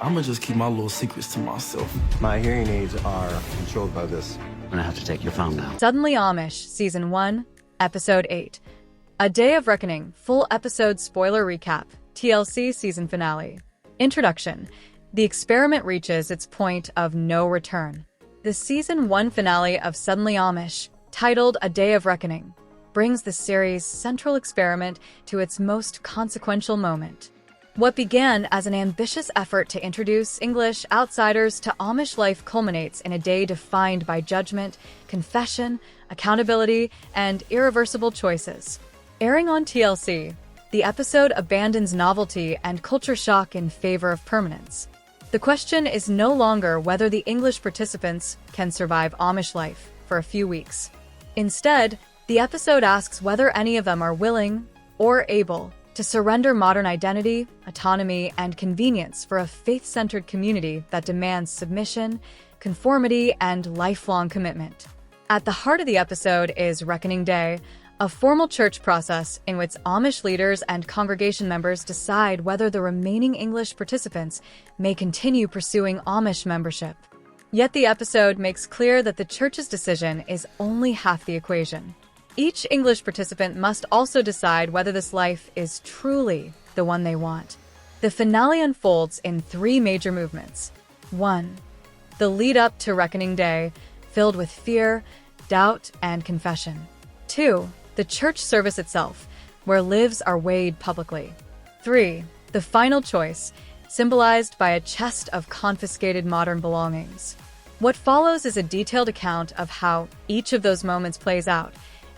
I'm gonna just keep my little secrets to myself. My hearing aids are controlled by this. I'm gonna have to take your phone now. Suddenly Amish, Season 1, Episode 8. A Day of Reckoning, full episode spoiler recap, TLC season finale. Introduction. The experiment reaches its point of no return. The Season 1 finale of Suddenly Amish, titled A Day of Reckoning, brings the series' central experiment to its most consequential moment. What began as an ambitious effort to introduce English outsiders to Amish life culminates in a day defined by judgment, confession, accountability, and irreversible choices. Airing on TLC, the episode abandons novelty and culture shock in favor of permanence. The question is no longer whether the English participants can survive Amish life for a few weeks. Instead, the episode asks whether any of them are willing or able to surrender modern identity, autonomy, and convenience for a faith-centered community that demands submission, conformity, and lifelong commitment. At the heart of the episode is Reckoning Day, a formal church process in which Amish leaders and congregation members decide whether the remaining English participants may continue pursuing Amish membership. Yet the episode makes clear that the church's decision is only half the equation. Each English participant must also decide whether this life is truly the one they want. The finale unfolds in 3 major movements. 1. The lead-up to Reckoning Day, filled with fear, doubt, and confession. 2. The church service itself, where lives are weighed publicly. 3. The final choice, symbolized by a chest of confiscated modern belongings. What follows is a detailed account of how each of those moments plays out,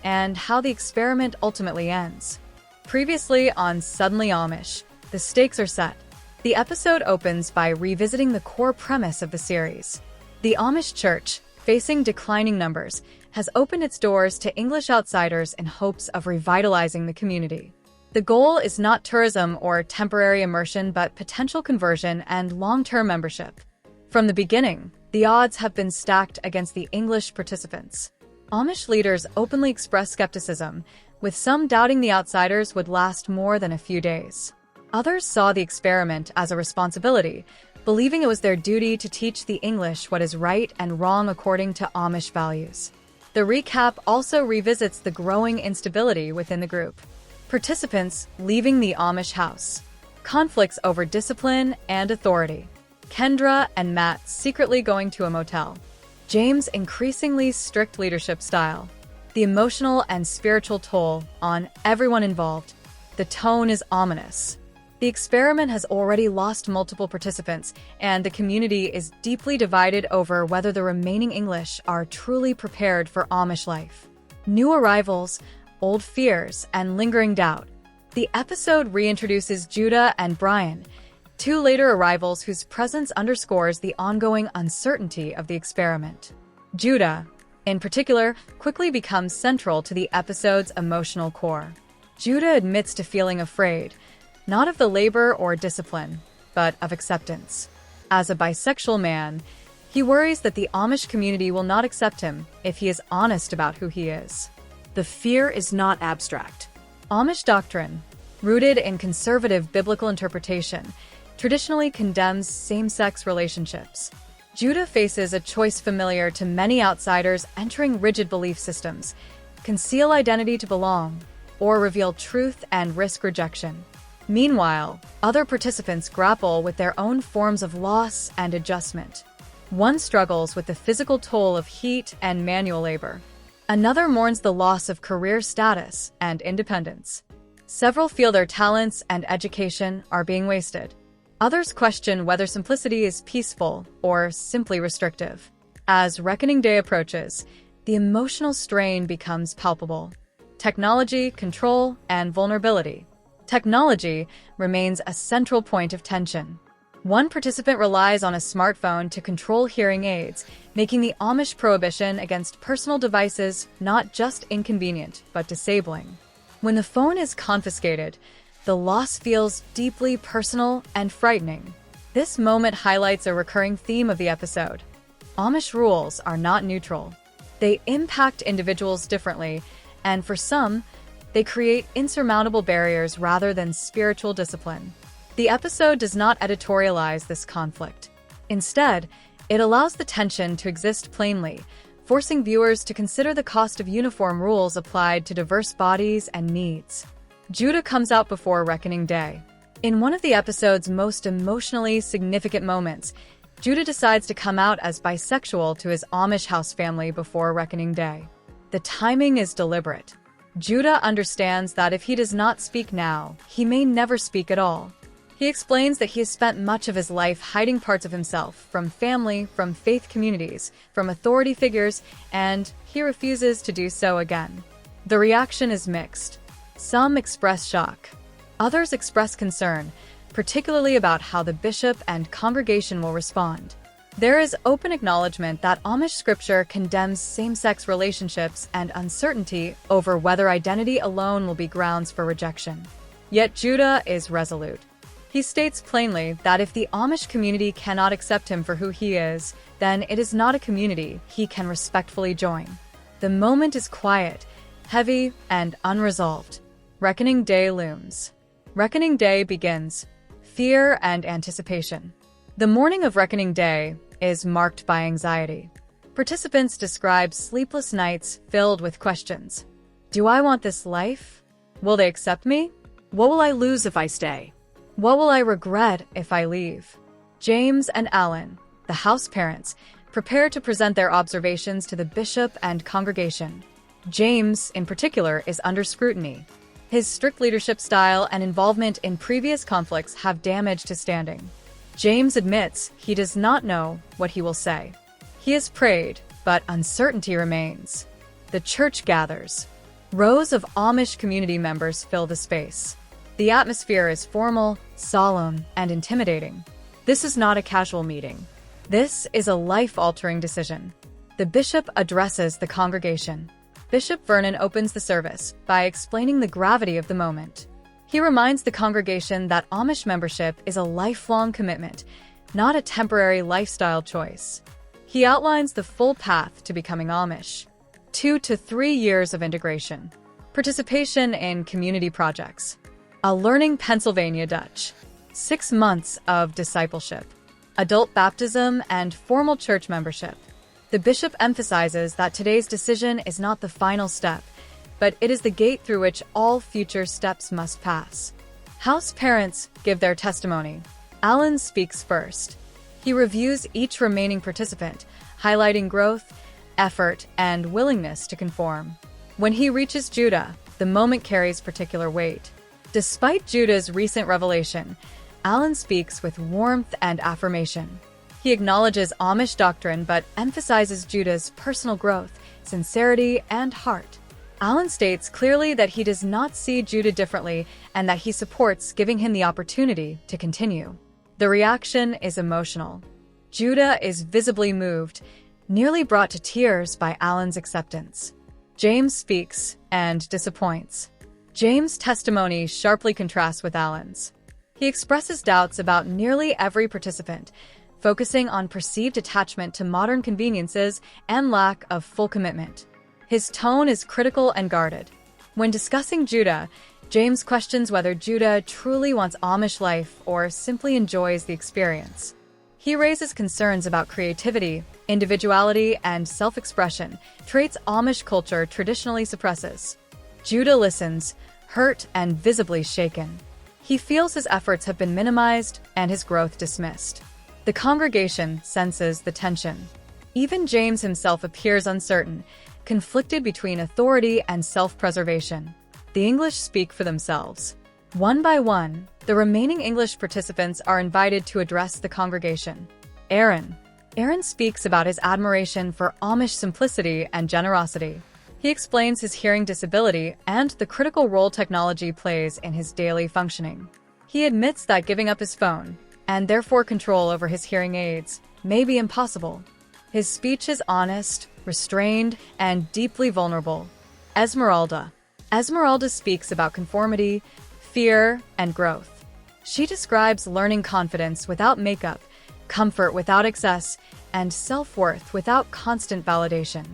and how the experiment ultimately ends. Previously on Suddenly Amish, the stakes are set. The episode opens by revisiting the core premise of the series. The Amish church, facing declining numbers, has opened its doors to English outsiders in hopes of revitalizing the community. The goal is not tourism or temporary immersion, but potential conversion and long-term membership. From the beginning, the odds have been stacked against the English participants. Amish leaders openly express skepticism, with some doubting the outsiders would last more than a few days. Others saw the experiment as a responsibility, believing it was their duty to teach the English what is right and wrong according to Amish values. The recap also revisits the growing instability within the group. Participants leaving the Amish house. Conflicts over discipline and authority. Kendra and Matt secretly going to a motel. James' increasingly strict leadership style. The emotional and spiritual toll on everyone involved. The tone is ominous. The experiment has already lost multiple participants, and the community is deeply divided over whether the remaining English are truly prepared for Amish life. New arrivals, old fears, and lingering doubt. The episode reintroduces Judah and Brian, 2 later arrivals whose presence underscores the ongoing uncertainty of the experiment. Judah, in particular, quickly becomes central to the episode's emotional core. Judah admits to feeling afraid, not of the labor or discipline, but of acceptance. As a bisexual man, he worries that the Amish community will not accept him if he is honest about who he is. The fear is not abstract. Amish doctrine, rooted in conservative biblical interpretation, traditionally condemns same-sex relationships. Judah faces a choice familiar to many outsiders entering rigid belief systems: conceal identity to belong, or reveal truth and risk rejection. Meanwhile, other participants grapple with their own forms of loss and adjustment. One struggles with the physical toll of heat and manual labor. Another mourns the loss of career status and independence. Several feel their talents and education are being wasted. Others question whether simplicity is peaceful or simply restrictive. As Reckoning Day approaches, the emotional strain becomes palpable. Technology, control, and vulnerability. Technology remains a central point of tension. One participant relies on a smartphone to control hearing aids, making the Amish prohibition against personal devices not just inconvenient, but disabling. When the phone is confiscated, the loss feels deeply personal and frightening. This moment highlights a recurring theme of the episode. Amish rules are not neutral. They impact individuals differently, and for some, they create insurmountable barriers rather than spiritual discipline. The episode does not editorialize this conflict. Instead, it allows the tension to exist plainly, forcing viewers to consider the cost of uniform rules applied to diverse bodies and needs. Judah comes out before Reckoning Day. In one of the episode's most emotionally significant moments, Judah decides to come out as bisexual to his Amish house family before Reckoning Day. The timing is deliberate. Judah understands that if he does not speak now, he may never speak at all. He explains that he has spent much of his life hiding parts of himself from family, from faith communities, from authority figures, and he refuses to do so again. The reaction is mixed. Some express shock. Others express concern, particularly about how the bishop and congregation will respond. There is open acknowledgement that Amish scripture condemns same-sex relationships and uncertainty over whether identity alone will be grounds for rejection. Yet Judah is resolute. He states plainly that if the Amish community cannot accept him for who he is, then it is not a community he can respectfully join. The moment is quiet, heavy, and unresolved. Reckoning Day looms. Reckoning Day begins. Fear and anticipation. The morning of Reckoning Day is marked by anxiety. Participants describe sleepless nights filled with questions. Do I want this life? Will they accept me? What will I lose if I stay? What will I regret if I leave? James and Allan, the house parents, prepare to present their observations to the bishop and congregation. James, in particular, is under scrutiny. His strict leadership style and involvement in previous conflicts have damaged his standing. James admits he does not know what he will say. He has prayed, but uncertainty remains. The church gathers. Rows of Amish community members fill the space. The atmosphere is formal, solemn, and intimidating. This is not a casual meeting. This is a life-altering decision. The bishop addresses the congregation. Bishop Vernon opens the service by explaining the gravity of the moment. He reminds the congregation that Amish membership is a lifelong commitment, not a temporary lifestyle choice. He outlines the full path to becoming Amish. 2 to 3 years of integration. Participation in community projects. A Learning Pennsylvania Dutch. 6 months of discipleship. Adult baptism and formal church membership. The bishop emphasizes that today's decision is not the final step, but it is the gate through which all future steps must pass. House parents give their testimony. Allan speaks first. He reviews each remaining participant, highlighting growth, effort, and willingness to conform. When he reaches Judah, the moment carries particular weight. Despite Judah's recent revelation, Allan speaks with warmth and affirmation. He acknowledges Amish doctrine but emphasizes Judah's personal growth, sincerity, and heart. Allan states clearly that he does not see Judah differently and that he supports giving him the opportunity to continue. The reaction is emotional. Judah is visibly moved, nearly brought to tears by Allan's acceptance. James speaks and disappoints. James' testimony sharply contrasts with Allan's. He expresses doubts about nearly every participant, focusing on perceived attachment to modern conveniences and lack of full commitment. His tone is critical and guarded. When discussing Judah, James questions whether Judah truly wants Amish life or simply enjoys the experience. He raises concerns about creativity, individuality, and self-expression, traits Amish culture traditionally suppresses. Judah listens, hurt and visibly shaken. He feels his efforts have been minimized and his growth dismissed. The congregation senses the tension. Even James himself appears uncertain, conflicted between authority and self-preservation. The English speak for themselves. One by one, the remaining English participants are invited to address the congregation. Aaron speaks about his admiration for Amish simplicity and generosity. He explains his hearing disability and the critical role technology plays in his daily functioning. He admits that giving up his phone, and therefore control over his hearing aids, may be impossible. His speech is honest, restrained, and deeply vulnerable. Esmeralda speaks about conformity, fear, and growth. She describes learning confidence without makeup, comfort without excess, and self-worth without constant validation.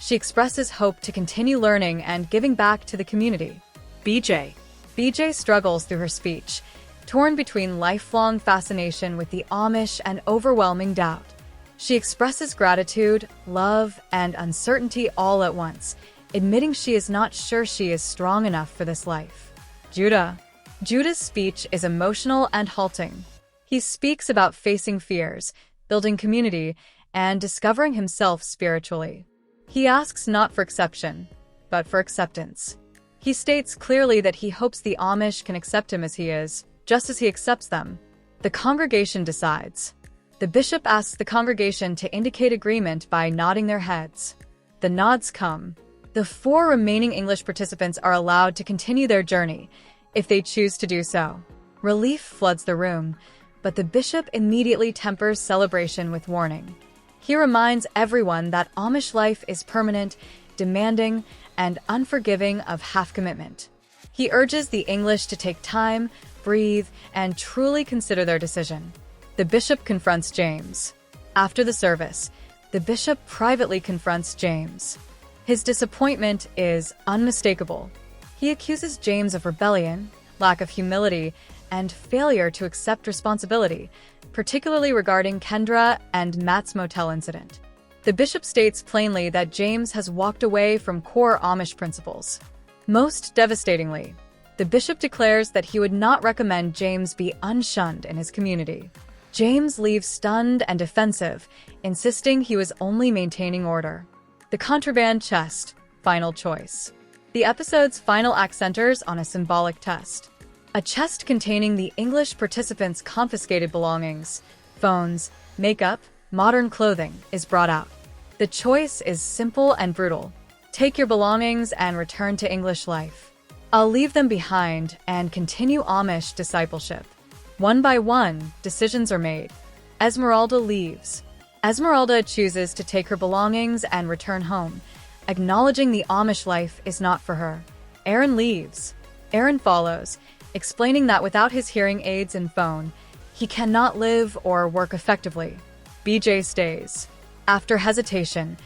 She expresses hope to continue learning and giving back to the community. BJ struggles through her speech. torn between lifelong fascination with the Amish and overwhelming doubt. She expresses gratitude, love, and uncertainty all at once, admitting she is not sure she is strong enough for this life. Judah's speech is emotional and halting. He speaks about facing fears, building community, and discovering himself spiritually. He asks not for exception, but for acceptance. He states clearly that he hopes the Amish can accept him as he is, just as he accepts them. The congregation decides. The bishop asks the congregation to indicate agreement by nodding their heads. The nods come. The 4 remaining English participants are allowed to continue their journey, if they choose to do so. Relief floods the room, but the bishop immediately tempers celebration with warning. He reminds everyone that Amish life is permanent, demanding, and unforgiving of half-commitment. He urges the English to take time, breathe, and truly consider their decision. The bishop confronts James. After the service, the bishop privately confronts James. His disappointment is unmistakable. He accuses James of rebellion, lack of humility, and failure to accept responsibility, particularly regarding Kendra and Matt's motel incident. The bishop states plainly that James has walked away from core Amish principles. Most devastatingly, the bishop declares that he would not recommend James be unshunned in his community. James leaves stunned and defensive, insisting he was only maintaining order. The contraband chest, final choice. The episode's final act centers on a symbolic test. A chest containing the English participants' confiscated belongings, phones, makeup, modern clothing, is brought out. The choice is simple and brutal. Take your belongings and return to English life. I'll leave them behind and continue Amish discipleship. One by one, decisions are made. Esmeralda leaves. Esmeralda chooses to take her belongings and return home, acknowledging the Amish life is not for her. Aaron leaves. Aaron follows, explaining that without his hearing aids and phone, he cannot live or work effectively. BJ stays. After hesitation,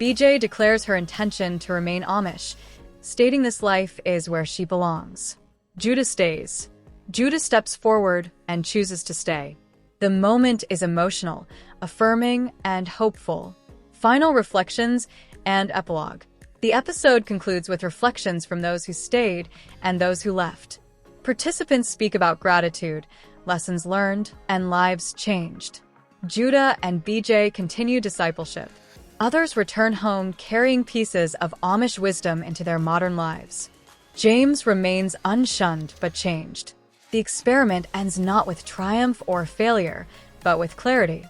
BJ declares her intention to remain Amish, stating this life is where she belongs. Judah stays. Judah steps forward and chooses to stay. The moment is emotional, affirming, and hopeful. Final reflections and epilogue. The episode concludes with reflections from those who stayed and those who left. Participants speak about gratitude, lessons learned, and lives changed. Judah and BJ continue discipleship. Others return home carrying pieces of Amish wisdom into their modern lives. James remains unshunned but changed. The experiment ends not with triumph or failure, but with clarity.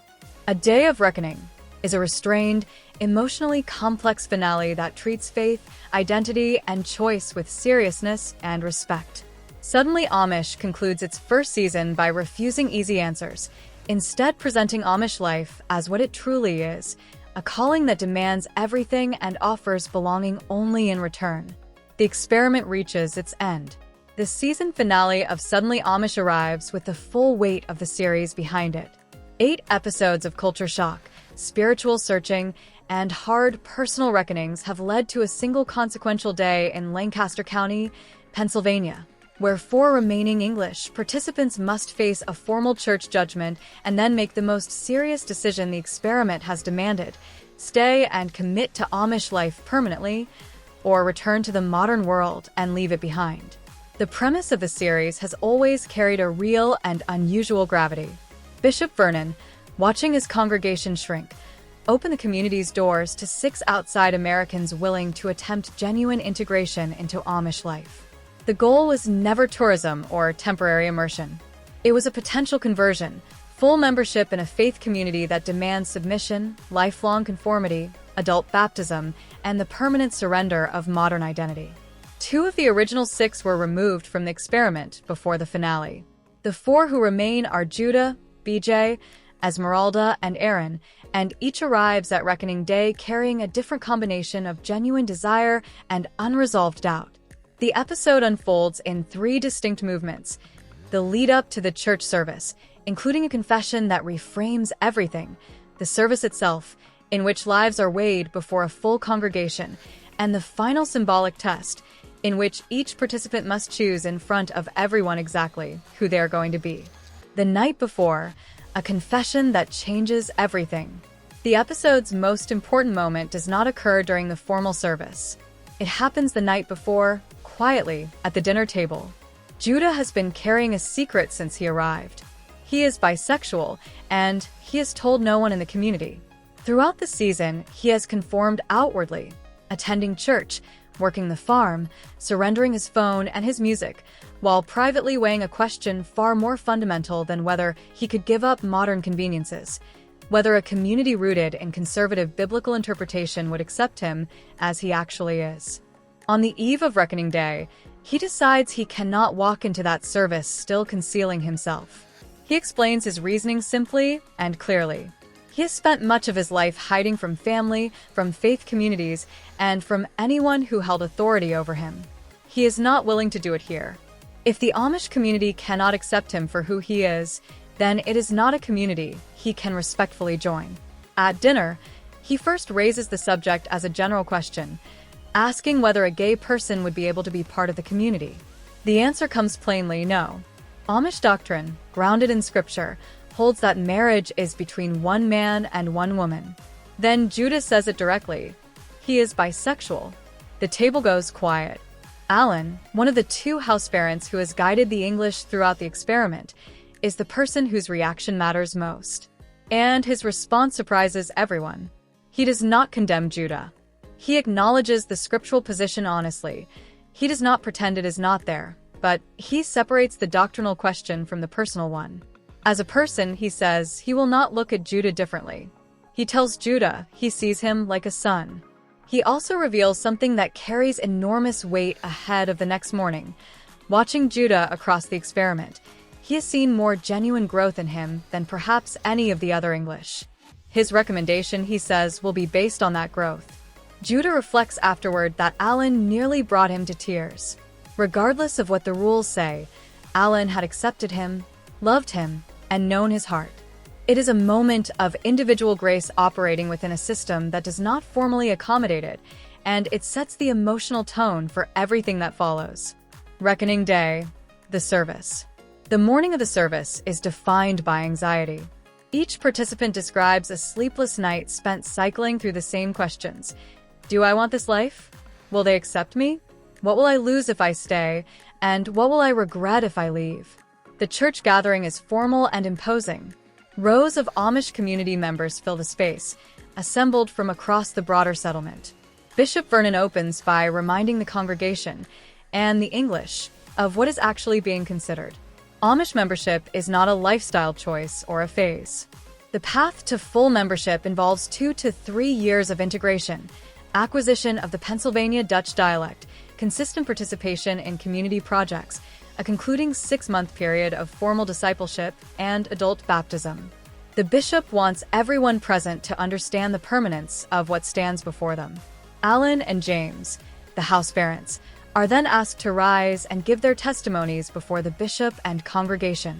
A Day of Reckoning is a restrained, emotionally complex finale that treats faith, identity, and choice with seriousness and respect. Suddenly Amish concludes its first season by refusing easy answers, instead presenting Amish life as what it truly is, a calling that demands everything and offers belonging only in return. The experiment reaches its end. The season finale of Suddenly Amish arrives with the full weight of the series behind it. 8 episodes of culture shock, spiritual searching, and hard personal reckonings have led to a single consequential day in Lancaster County, Pennsylvania, where 4 remaining English participants must face a formal church judgment and then make the most serious decision the experiment has demanded: stay and commit to Amish life permanently, or return to the modern world and leave it behind. The premise of the series has always carried a real and unusual gravity. Bishop Vernon, watching his congregation shrink, opened the community's doors to 6 outside Americans willing to attempt genuine integration into Amish life. The goal was never tourism or temporary immersion. It was a potential conversion, full membership in a faith community that demands submission, lifelong conformity, adult baptism, and the permanent surrender of modern identity. 2 of the original 6 were removed from the experiment before the finale. The 4 who remain are Judah, BJ, Esmeralda, and Aaron, and each arrives at Reckoning Day carrying a different combination of genuine desire and unresolved doubt. The episode unfolds in 3 distinct movements: the lead-up to the church service, including a confession that reframes everything, the service itself, in which lives are weighed before a full congregation, and the final symbolic test, in which each participant must choose in front of everyone exactly who they are going to be. The night before, a confession that changes everything. The episode's most important moment does not occur during the formal service. It happens the night before, quietly, at the dinner table. Judah has been carrying a secret since he arrived. He is bisexual, and he has told no one in the community. Throughout the season, he has conformed outwardly, attending church, working the farm, surrendering his phone and his music, while privately weighing a question far more fundamental than whether he could give up modern conveniences, whether a community rooted in conservative biblical interpretation would accept him as he actually is. On the eve of Reckoning Day, he decides he cannot walk into that service still concealing himself. He explains his reasoning simply and clearly. He has spent much of his life hiding from family, from faith communities, and from anyone who held authority over him. He is not willing to do it here. If the Amish community cannot accept him for who he is, then it is not a community he can respectfully join. At dinner, he first raises the subject as a general question, asking whether a gay person would be able to be part of the community. The answer comes plainly no. Amish doctrine, grounded in scripture, holds that marriage is between one man and one woman. Then Judah says it directly. He is bisexual. The table goes quiet. Allan, one of the two house parents who has guided the English throughout the experiment, is the person whose reaction matters most. And his response surprises everyone. He does not condemn Judah. He acknowledges the scriptural position honestly. He does not pretend it is not there, but he separates the doctrinal question from the personal one. As a person, he says he will not look at Judah differently. He tells Judah he sees him like a son. He also reveals something that carries enormous weight ahead of the next morning. Watching Judah across the experiment, he has seen more genuine growth in him than perhaps any of the other English. His recommendation, he says, will be based on that growth. Judah reflects afterward that Allan nearly brought him to tears. Regardless of what the rules say, Allan had accepted him, loved him, and known his heart. It is a moment of individual grace operating within a system that does not formally accommodate it, and it sets the emotional tone for everything that follows. Reckoning Day, the service. The morning of the service is defined by anxiety. Each participant describes a sleepless night spent cycling through the same questions. Do I want this life? Will they accept me? What will I lose if I stay? And what will I regret if I leave? The church gathering is formal and imposing. Rows of Amish community members fill the space, assembled from across the broader settlement. Bishop Vernon opens by reminding the congregation, and the English, of what is actually being considered. Amish membership is not a lifestyle choice or a phase. The path to full membership involves 2 to 3 years of integration, acquisition of the Pennsylvania Dutch dialect, consistent participation in community projects, a concluding 6-month period of formal discipleship, and adult baptism. The bishop wants everyone present to understand the permanence of what stands before them. Allan and James, the house parents, are then asked to rise and give their testimonies before the bishop and congregation.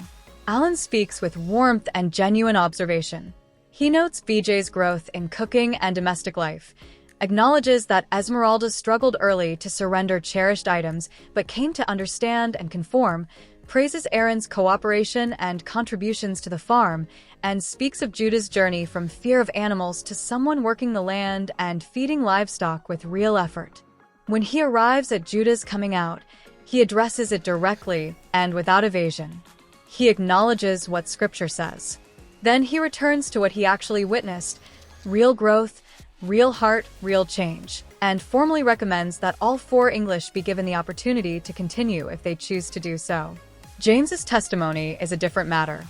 Allan speaks with warmth and genuine observation. He notes BJ's growth in cooking and domestic life, acknowledges that Esmeralda struggled early to surrender cherished items but came to understand and conform, praises Aaron's cooperation and contributions to the farm, and speaks of Judah's journey from fear of animals to someone working the land and feeding livestock with real effort. When he arrives at Judah's coming out, he addresses it directly and without evasion. He acknowledges what Scripture says. Then he returns to what he actually witnessed: real growth, real heart, real change, and formally recommends that all 4 English be given the opportunity to continue if they choose to do so. James's testimony is a different matter.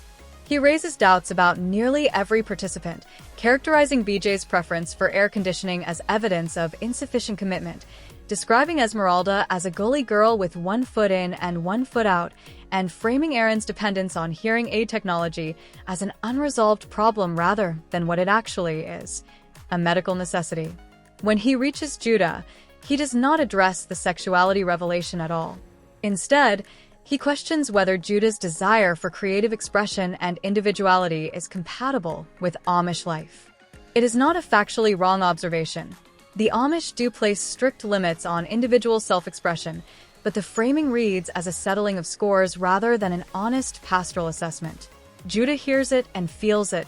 He raises doubts about nearly every participant, characterizing BJ's preference for air conditioning as evidence of insufficient commitment, describing Esmeralda as a gully girl with 1 foot in and 1 foot out, and framing Aaron's dependence on hearing aid technology as an unresolved problem rather than what it actually is: a medical necessity. When he reaches Judah, he does not address the sexuality revelation at all. Instead, he questions whether Judah's desire for creative expression and individuality is compatible with Amish life. It is not a factually wrong observation. The Amish do place strict limits on individual self-expression, but the framing reads as a settling of scores rather than an honest pastoral assessment. Judah hears it and feels it.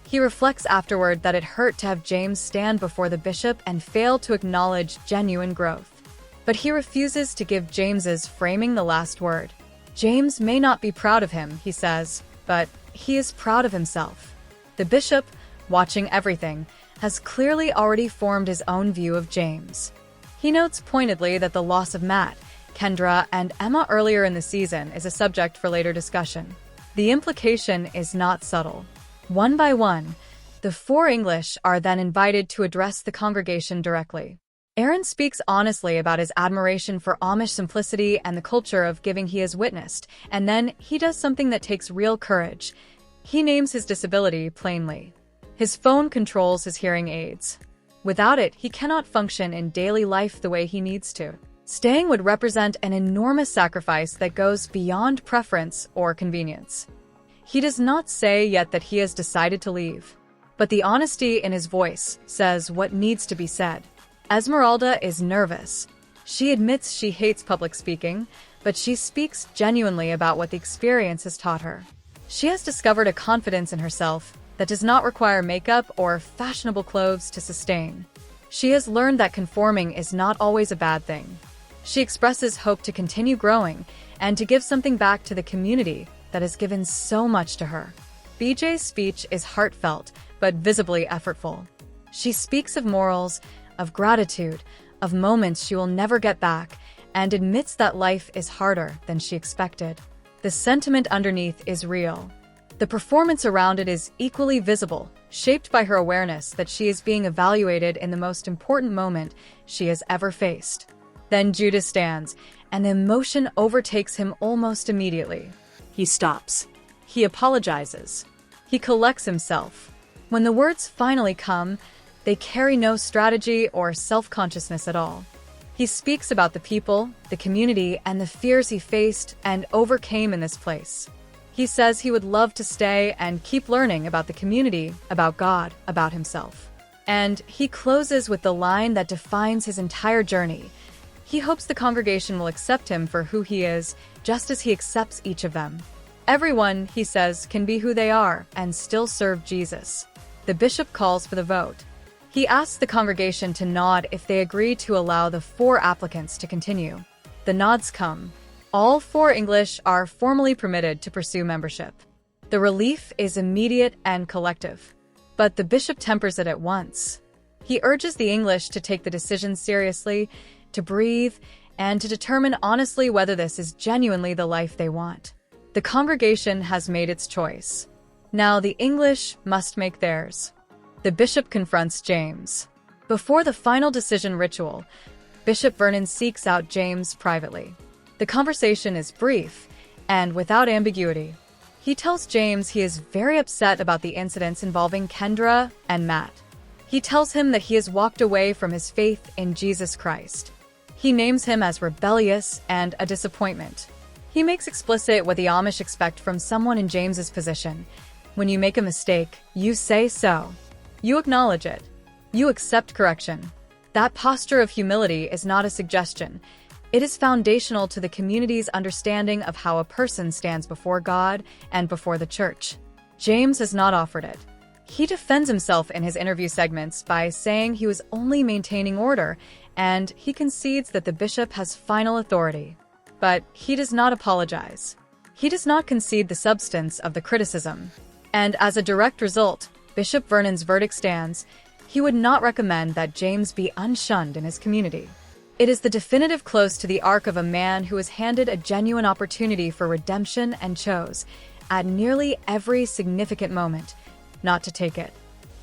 He reflects afterward that it hurt to have James stand before the bishop and fail to acknowledge genuine growth. But he refuses to give James's framing the last word. James may not be proud of him, he says, but he is proud of himself. The bishop, watching everything, has clearly already formed his own view of James. He notes pointedly that the loss of Matt, Kendra, and Emma earlier in the season is a subject for later discussion. The implication is not subtle. One by one, the four English are then invited to address the congregation directly. Aaron speaks honestly about his admiration for Amish simplicity and the culture of giving he has witnessed, and then he does something that takes real courage. He names his disability plainly. His phone controls his hearing aids. Without it, he cannot function in daily life the way he needs to. Staying would represent an enormous sacrifice that goes beyond preference or convenience. He does not say yet that he has decided to leave, but the honesty in his voice says what needs to be said. Esmeralda is nervous. She admits she hates public speaking, but she speaks genuinely about what the experience has taught her. She has discovered a confidence in herself that does not require makeup or fashionable clothes to sustain. She has learned that conforming is not always a bad thing. She expresses hope to continue growing and to give something back to the community that has given so much to her. BJ's speech is heartfelt, but visibly effortful. She speaks of morals, of gratitude, of moments she will never get back, and admits that life is harder than she expected. The sentiment underneath is real. The performance around it is equally visible, shaped by her awareness that she is being evaluated in the most important moment she has ever faced. Then Judah stands, and the emotion overtakes him almost immediately. He stops. He apologizes. He collects himself. When the words finally come, they carry no strategy or self-consciousness at all. He speaks about the people, the community, and the fears he faced and overcame in this place. He says he would love to stay and keep learning about the community, about God, about himself. And he closes with the line that defines his entire journey. He hopes the congregation will accept him for who he is, just as he accepts each of them. Everyone, he says, can be who they are and still serve Jesus. The bishop calls for the vote. He asks the congregation to nod if they agree to allow the four applicants to continue. The nods come. All four English are formally permitted to pursue membership. The relief is immediate and collective. But the bishop tempers it at once. He urges the English to take the decision seriously, to breathe, and to determine honestly whether this is genuinely the life they want. The congregation has made its choice. Now the English must make theirs. The bishop confronts James. Before the final decision ritual, Bishop Vernon seeks out James privately. The conversation is brief and without ambiguity. He tells James he is very upset about the incidents involving Kendra and Matt. He tells him that he has walked away from his faith in Jesus Christ. He names him as rebellious and a disappointment. He makes explicit what the Amish expect from someone in James's position. When you make a mistake, you say so. You acknowledge it. You accept correction. That posture of humility is not a suggestion. It is foundational to the community's understanding of how a person stands before God and before the church. James has not offered it. He defends himself in his interview segments by saying he was only maintaining order, and he concedes that the bishop has final authority. But he does not apologize. He does not concede the substance of the criticism. And as a direct result, Bishop Vernon's verdict stands. He would not recommend that James be unshunned in his community. It is the definitive close to the arc of a man who was handed a genuine opportunity for redemption and chose, at nearly every significant moment, not to take it.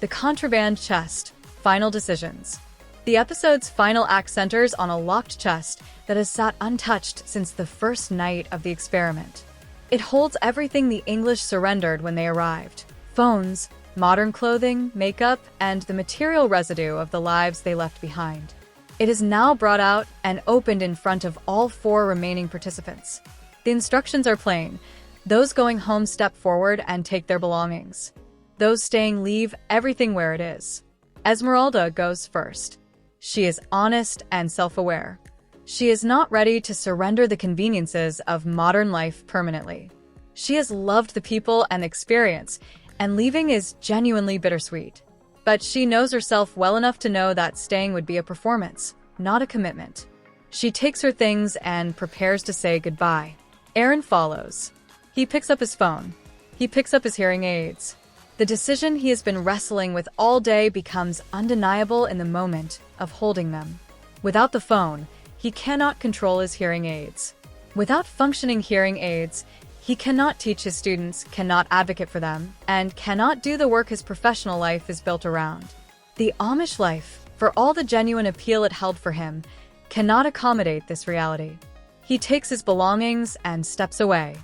The contraband chest. Final decisions. The episode's final act centers on a locked chest that has sat untouched since the first night of the experiment. It holds everything the English surrendered when they arrived: phones, modern clothing, makeup, and the material residue of the lives they left behind. It is now brought out and opened in front of all four remaining participants. The instructions are plain. Those going home step forward and take their belongings. Those staying leave everything where it is. Esmeralda goes first. She is honest and self-aware. She is not ready to surrender the conveniences of modern life permanently. She has loved the people and the experience, and leaving is genuinely bittersweet. But she knows herself well enough to know that staying would be a performance, not a commitment. She takes her things and prepares to say goodbye. Aaron follows. He picks up his phone. He picks up his hearing aids. The decision he has been wrestling with all day becomes undeniable in the moment of holding them. Without the phone, he cannot control his hearing aids. Without functioning hearing aids, he cannot teach his students, cannot advocate for them, and cannot do the work his professional life is built around. The Amish life, for all the genuine appeal it held for him, cannot accommodate this reality. He takes his belongings and steps away.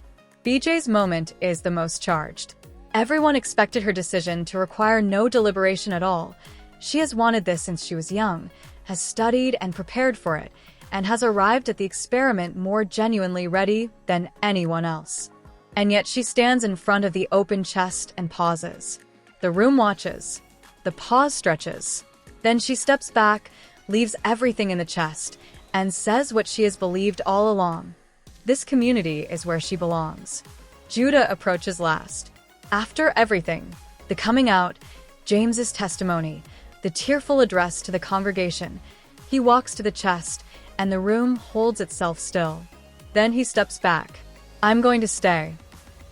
BJ's moment is the most charged. Everyone expected her decision to require no deliberation at all. She has wanted this since she was young, has studied and prepared for it, and has arrived at the experiment more genuinely ready than anyone else. And yet she stands in front of the open chest and pauses. The room watches. The pause stretches. Then she steps back, leaves everything in the chest, and says what she has believed all along. This community is where she belongs. Judah approaches last. After everything, the coming out, James's testimony, the tearful address to the congregation, he walks to the chest, and the room holds itself still. Then he steps back. I'm going to stay.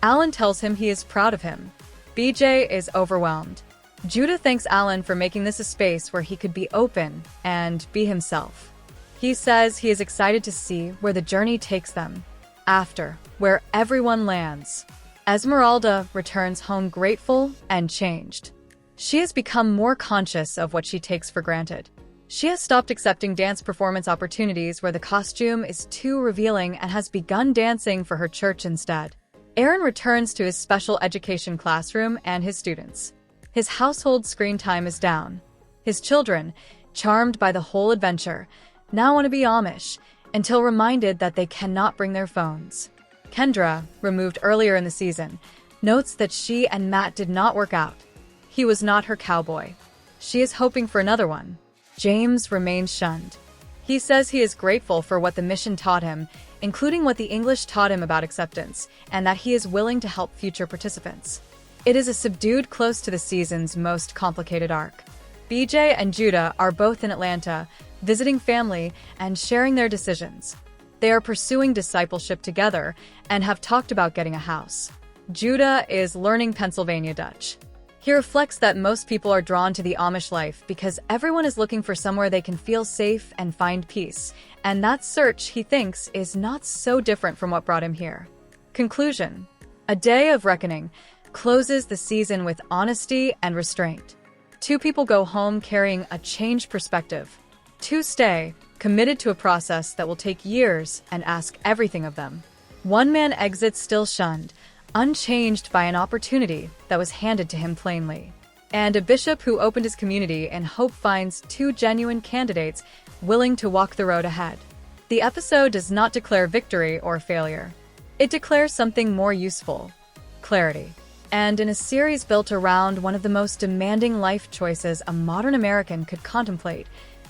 Allan tells him he is proud of him. BJ is overwhelmed. Judah thanks Allan for making this a space where he could be open and be himself. He says he is excited to see where the journey takes them, after, where everyone lands. Esmeralda returns home grateful and changed. She has become more conscious of what she takes for granted. She has stopped accepting dance performance opportunities where the costume is too revealing and has begun dancing for her church instead. Aaron returns to his special education classroom and his students. His household screen time is down. His children, charmed by the whole adventure, now want to be Amish, until reminded that they cannot bring their phones. Kendra, removed earlier in the season, notes that she and Matt did not work out. He was not her cowboy. She is hoping for another one. James remains shunned. He says he is grateful for what the mission taught him, including what the English taught him about acceptance, and that he is willing to help future participants. It is a subdued close to the season's most complicated arc. BJ and Judah are both in Atlanta, visiting family and sharing their decisions. They are pursuing discipleship together and have talked about getting a house. Judah is learning Pennsylvania Dutch. He reflects that most people are drawn to the Amish life because everyone is looking for somewhere they can feel safe and find peace, and that search, he thinks, is not so different from what brought him here. Conclusion: A Day of Reckoning closes the season with honesty and restraint. Two people go home carrying a changed perspective. Two stay, committed to a process that will take years and ask everything of them. One man exits still shunned, unchanged by an opportunity that was handed to him plainly. And a bishop who opened his community in hope finds two genuine candidates willing to walk the road ahead. The episode does not declare victory or failure. It declares something more useful: clarity. And in a series built around one of the most demanding life choices a modern American could contemplate,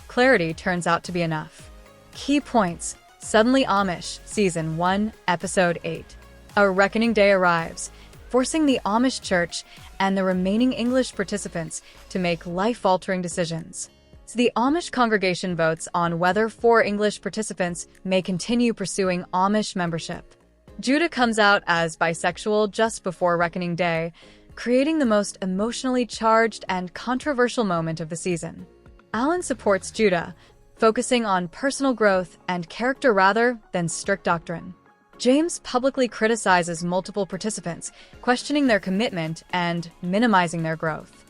clarity turns out to be enough. Key points: Suddenly Amish, Season 1, Episode 8. A reckoning day arrives, forcing the Amish church and the remaining English participants to make life-altering decisions. So the Amish congregation votes on whether 4 English participants may continue pursuing Amish membership. Judah comes out as bisexual just before Reckoning Day, creating the most emotionally charged and controversial moment of the season. Allan supports Judah, focusing on personal growth and character rather than strict doctrine. James publicly criticizes multiple participants, questioning their commitment and minimizing their growth.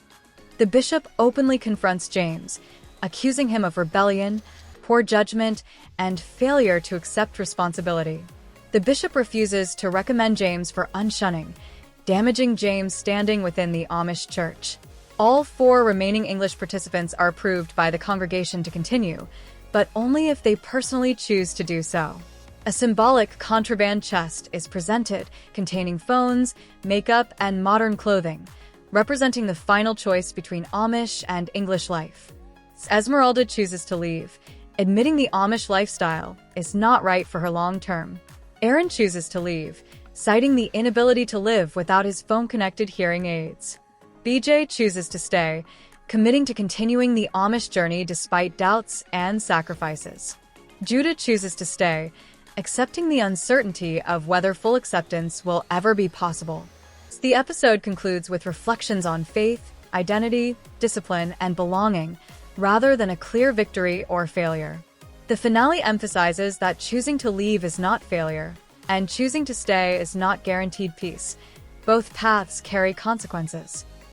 The bishop openly confronts James, accusing him of rebellion, poor judgment, and failure to accept responsibility. The bishop refuses to recommend James for unshunning, damaging James' standing within the Amish church. All 4 remaining English participants are approved by the congregation to continue, but only if they personally choose to do so. A symbolic contraband chest is presented, containing phones, makeup, and modern clothing, representing the final choice between Amish and English life. Esmeralda chooses to leave, admitting the Amish lifestyle is not right for her long term. Aaron chooses to leave, citing the inability to live without his phone-connected hearing aids. BJ chooses to stay, committing to continuing the Amish journey despite doubts and sacrifices. Judah chooses to stay, accepting the uncertainty of whether full acceptance will ever be possible. The episode concludes with reflections on faith, identity, discipline, and belonging, rather than a clear victory or failure. The finale emphasizes that choosing to leave is not failure, and choosing to stay is not guaranteed peace. Both paths carry consequences.